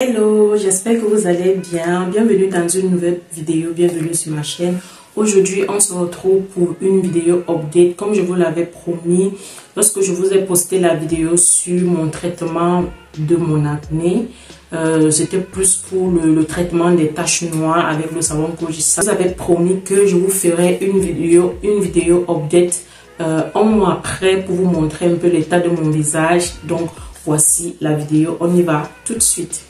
Hello, j'espère que vous allez bien. Bienvenue dans une nouvelle vidéo, bienvenue sur ma chaîne. Aujourd'hui, on se retrouve pour une vidéo update. Comme je vous l'avais promis, lorsque je vous ai posté la vidéo sur mon traitement de mon acné, c'était plus pour le traitement des taches noires avec le savon Kojisa. Je vous avais promis que je vous ferai une vidéo update un mois après pour vous montrer un peu l'état de mon visage. Donc, voici la vidéo. On y va tout de suite.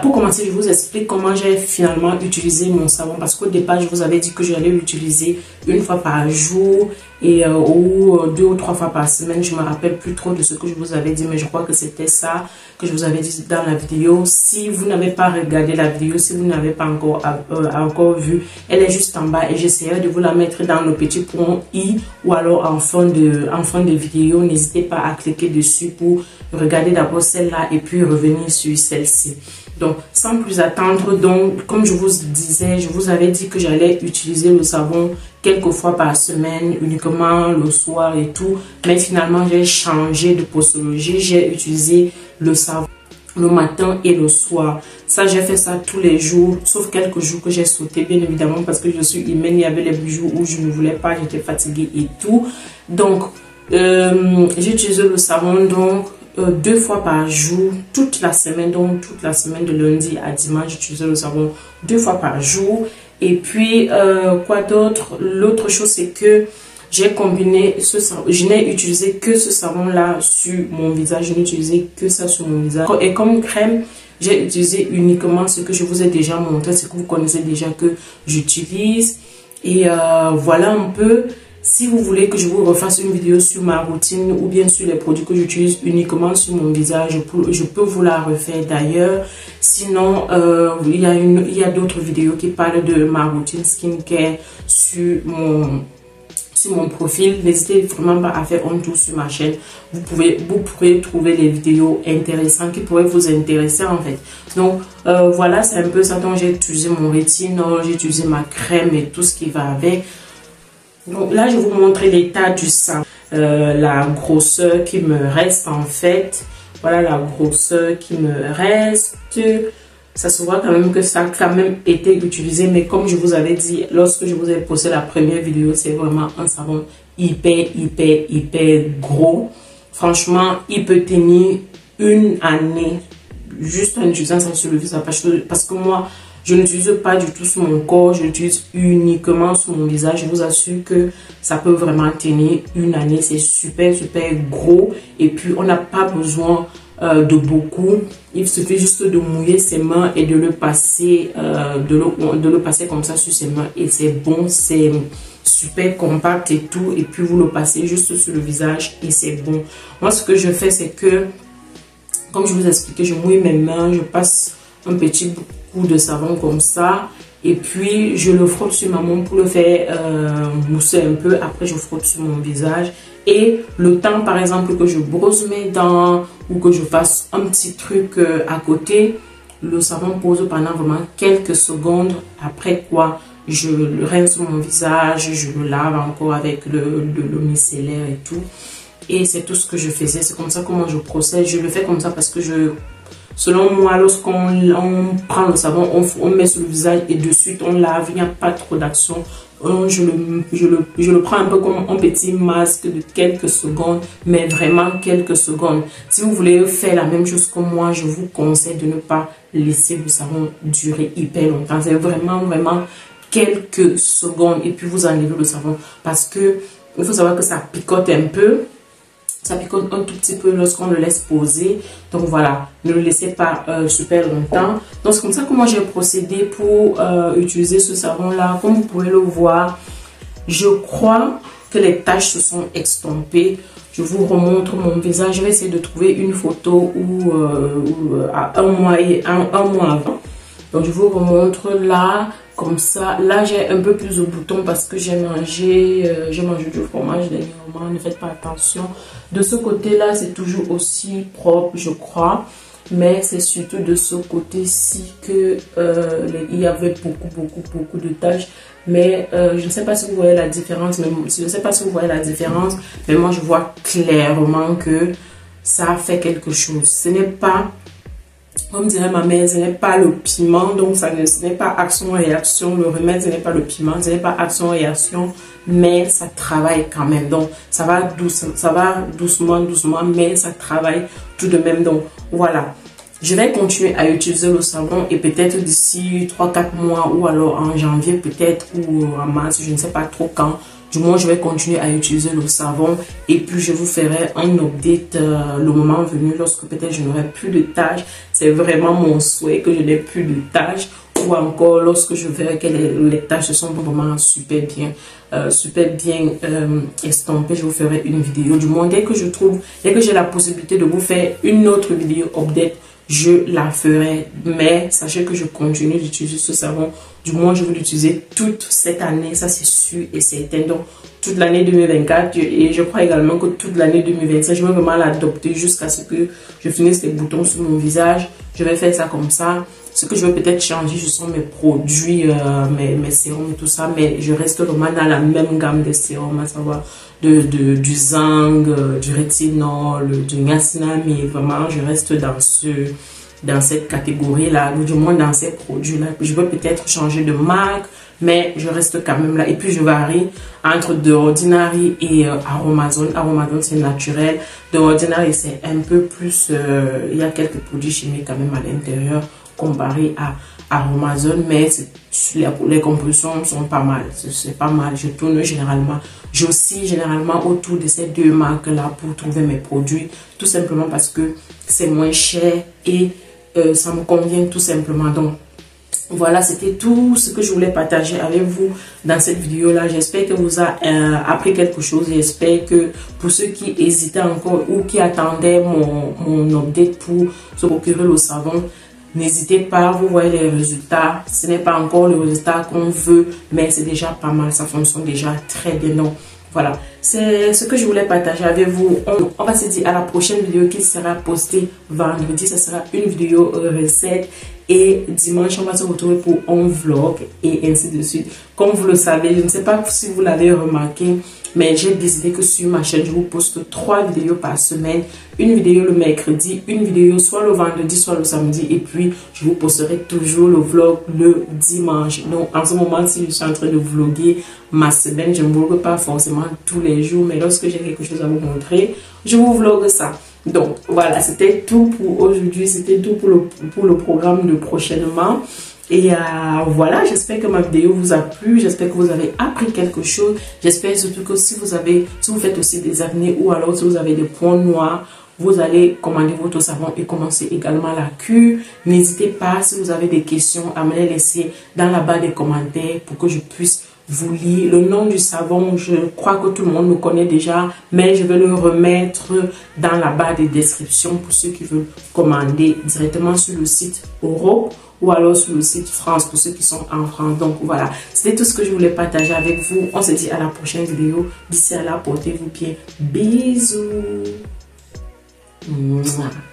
Pour commencer, je vous explique comment j'ai finalement utilisé mon savon. Parce qu'au départ, je vous avais dit que j'allais l'utiliser une fois par jour ou 2 ou 3 fois par semaine. Je ne me rappelle plus trop de ce que je vous avais dit, mais je crois que c'était ça que je vous avais dit dans la vidéo. Si vous n'avez pas regardé la vidéo, si vous n'avez pas encore vu, elle est juste en bas et j'essaierai de vous la mettre dans le petit point i ou alors en fin de vidéo. N'hésitez pas à cliquer dessus pour regarder d'abord celle-là et puis revenir sur celle-ci. Donc, sans plus attendre, donc, comme je vous disais, je vous avais dit que j'allais utiliser le savon quelques fois par semaine, uniquement le soir et tout. Mais finalement, j'ai changé de posologie. J'ai utilisé le savon le matin et le soir. Ça, j'ai fait ça tous les jours, sauf quelques jours que j'ai sauté, bien évidemment, parce que je suis humaine. Il y avait les jours où je ne voulais pas, j'étais fatiguée et tout. Donc, j'ai utilisé le savon, donc, 2 fois par jour, toute la semaine, donc toute la semaine de lundi à dimanche, j'utilisais le savon 2 fois par jour. Et puis, quoi d'autre? L'autre chose, c'est que j'ai combiné ce savon. Je n'ai utilisé que ce savon-là sur mon visage, je n'ai utilisé que ça sur mon visage. Et comme crème, j'ai utilisé uniquement ce que je vous ai déjà montré, ce que vous connaissez déjà que j'utilise. Et voilà un peu. Si vous voulez que je vous refasse une vidéo sur ma routine ou bien sur les produits que j'utilise uniquement sur mon visage, je peux vous la refaire d'ailleurs. Sinon, il y a d'autres vidéos qui parlent de ma routine skincare sur mon profil. N'hésitez vraiment pas à faire un tour sur ma chaîne. Vous pourrez trouver des vidéos intéressantes qui pourraient vous intéresser en fait. Donc voilà, c'est un peu ça. Donc j'ai utilisé mon rétinol, j'ai utilisé ma crème et tout ce qui va avec. Donc là, je vais vous montrer l'état du savon, la grosseur qui me reste en fait. Voilà la grosseur qui me reste. Ça se voit quand même que ça a quand même été utilisé. Mais comme je vous avais dit, lorsque je vous ai posté la première vidéo, c'est vraiment un savon hyper gros. Franchement, il peut tenir une année juste en utilisant ça sur le visage. Parce que moi, je n'utilise pas du tout sur mon corps, je l'utilise uniquement sur mon visage. Je vous assure que ça peut vraiment tenir une année. C'est super gros. Et puis, on n'a pas besoin de beaucoup. Il suffit juste de mouiller ses mains et de le passer, de le passer comme ça sur ses mains. Et c'est bon, c'est super compact et tout. Et puis, vous le passez juste sur le visage et c'est bon. Moi, ce que je fais, c'est que, comme je vous ai expliqué, je mouille mes mains, je passe un petit coup de savon comme ça et puis je le frotte sur ma main pour le faire mousser un peu. Après je frotte sur mon visage et le temps par exemple que je brosse mes dents ou que je fasse un petit truc à côté, le savon pose pendant vraiment quelques secondes, après quoi je le rince sur mon visage, je le lave encore avec le micellaire et tout. Et c'est tout ce que je faisais. C'est comme ça comment je procède. Je le fais comme ça parce que selon moi, lorsqu'on prend le savon, on met sur le visage et de suite on lave, il n'y a pas trop d'action. Je le prends un peu comme un petit masque de quelques secondes, mais vraiment quelques secondes. Si vous voulez faire la même chose que moi, je vous conseille de ne pas laisser le savon durer hyper longtemps. C'est vraiment quelques secondes et puis vous enlevez le savon parce que il faut savoir que ça picote un peu. Ça picote un tout petit peu lorsqu'on le laisse poser. Donc voilà, ne le laissez pas super longtemps. Donc c'est comme ça que moi j'ai procédé pour utiliser ce savon là. Comme vous pouvez le voir, je crois que les taches se sont estompées. Je vous remontre mon visage. Je vais essayer de trouver une photo où à un mois avant. Donc je vous remontre là, comme ça. Là j'ai un peu plus de boutons parce que j'ai mangé du fromage dernièrement. Ne faites pas attention. De ce côté là c'est toujours aussi propre je crois. Mais c'est surtout de ce côté-ci que il y avait beaucoup de taches. mais je ne sais pas si vous voyez la différence, mais je ne sais pas si vous voyez la différence, mais moi je vois clairement que ça fait quelque chose. Ce n'est pas, comme dirait ma mère, ce n'est pas le piment, donc ce n'est pas action-réaction, le remède ce n'est pas le piment, ce n'est pas action-réaction, mais ça travaille quand même. Donc ça va doucement, mais ça travaille tout de même. Donc voilà. Je vais continuer à utiliser le savon et peut-être d'ici 3-4 mois ou alors en janvier peut-être ou en mars, je ne sais pas trop quand. Du moins, je vais continuer à utiliser le savon et puis je vous ferai un update le moment venu lorsque peut-être je n'aurai plus de taches. C'est vraiment mon souhait que je n'ai plus de taches ou encore lorsque je verrai que les taches se sont vraiment super bien estompées. Je vous ferai une vidéo. Du moins, dès que j'ai la possibilité de vous faire une autre vidéo update, je la ferai, mais sachez que je continue d'utiliser ce savon. Du moins, je vais l'utiliser toute cette année, ça c'est sûr et certain. Donc, toute l'année 2024 et je crois également que toute l'année 2025, je vais vraiment l'adopter jusqu'à ce que je finisse les boutons sur mon visage. Je vais faire ça comme ça. Ce que je vais peut-être changer, ce sont mes produits, mes sérums et tout ça, mais je reste vraiment dans la même gamme de sérums, à savoir du zinc, du rétinol, du niacinamide. Vraiment, je reste dans cette catégorie-là, ou du moins dans ces produits-là. Je veux peut-être changer de marque, mais je reste quand même là. Et puis, je varie entre The Ordinary et Aromazone. Aromazone, c'est naturel. The Ordinary, c'est un peu plus... il y a quelques produits chimiques quand même à l'intérieur comparé à Aromazone, mais les compositions sont pas mal. C'est pas mal. Je tourne généralement. J'oscille généralement autour de ces deux marques-là pour trouver mes produits. Tout simplement parce que c'est moins cher et ça me convient tout simplement. Donc, voilà, c'était tout ce que je voulais partager avec vous dans cette vidéo-là. J'espère que vous avez appris quelque chose. J'espère que pour ceux qui hésitaient encore ou qui attendaient mon update pour se procurer le savon, n'hésitez pas, vous voyez les résultats. Ce n'est pas encore le résultat qu'on veut, mais c'est déjà pas mal. Ça fonctionne déjà très bien. Donc, voilà, c'est ce que je voulais partager avec vous. On va se dire à la prochaine vidéo qui sera postée vendredi. Ce sera une vidéo recette. Et dimanche, on va se retrouver pour un vlog et ainsi de suite. Comme vous le savez, je ne sais pas si vous l'avez remarqué, mais j'ai décidé que sur ma chaîne, je vous poste 3 vidéos par semaine. Une vidéo le mercredi, une vidéo soit le vendredi, soit le samedi. Et puis, je vous posterai toujours le vlog le dimanche. Donc, en ce moment, si je suis en train de vlogger ma semaine, je ne vlogue pas forcément tous les jours. Mais lorsque j'ai quelque chose à vous montrer, je vous vlogue ça. Donc, voilà, c'était tout pour aujourd'hui. C'était tout pour le programme de prochainement. Et voilà, j'espère que ma vidéo vous a plu. J'espère que vous avez appris quelque chose. J'espère surtout que si vous faites aussi des acnés ou alors si vous avez des points noirs, vous allez commander votre savon et commencer également la cure. N'hésitez pas, si vous avez des questions, à me les laisser dans la barre des commentaires pour que je puisse vous lire. Le nom du savon, je crois que tout le monde le connaît déjà, mais je vais le remettre dans la barre de description pour ceux qui veulent commander directement sur le site Europe ou alors sur le site France pour ceux qui sont en France. Donc voilà, c'était tout ce que je voulais partager avec vous. On se dit à la prochaine vidéo. D'ici à là, portez-vous bien. Bisous. Mouah.